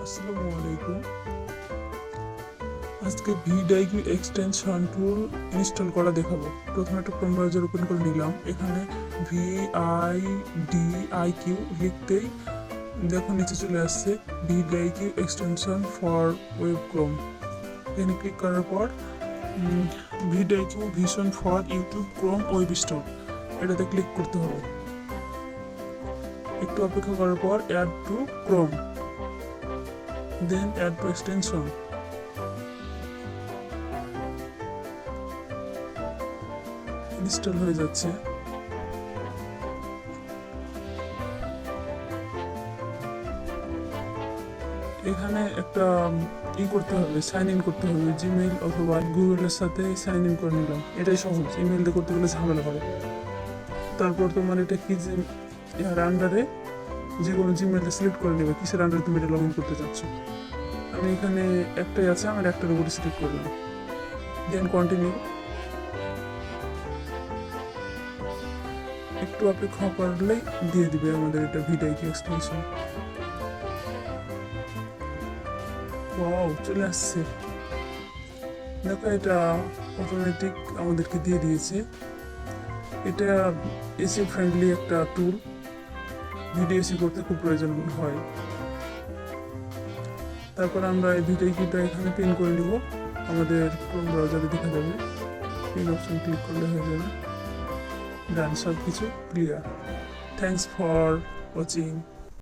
আসসালামু আলাইকুম। আজকে ভিডিআইকিউ এক্সটেনশন টুল ইনস্টল করা দেখাবো। প্রথমে একটা ক্রোম ব্রাউজার ওপেন করে নিলাম। এখানে ভিআইডিআইকিউ লিখতেই দেখো নিচে চলে আসছে vidIQ extension for web Chrome. এখানে ক্লিক করার পর vidIQ vision for YouTube Chrome web store এটাতে ক্লিক করতে হবে। একটু অপেক্ষা করার পর add to Chrome, then add to extension. Install হয়ে যাচ্ছে। এখানে একটা করতে হবে, সাইন ইন করতে হবে। জিমেইল অথবা গুগলের সাথে সাইন ইন করে নিলাম। এটাই সহজ, ইমেল দিয়ে করতে গেলে ঝামেলা করে। তারপর তোমার এটা কি যে এর আন্ডারে যে কোনো জিমেলটা সিলেক্ট করে নেবে, কিসের আন্ডারে তুমি এটা লগ ইন করতে চাচ্ছ। আমি এখানে একটাই আছে, আমার একটার উপরে সিলেক্ট করলাম, দেন কন্টিনিউ। একটু অপেক্ষা করলেই দিয়ে দিবে আমাদের এটা ভিডিআইকিউ এক্সটেনশন। ওয়াও, চলে আসছে। দেখো এটা অটোমেটিক আমাদেরকে দিয়ে দিয়েছে। এটা এসি ফ্রেন্ডলি একটা টুল, ভিডিও এসি করতে খুব প্রয়োজন হয়। তারপর আমরা এই ভিডিওটা এখানে পিন করে নিব, আমাদের ক্রোম ব্রাউজারে দেখা যাবে। পিন অপশন ক্লিক করলে হয়ে যাবে। ডান, সব কিছু ক্লিয়ার। Thanks for watching.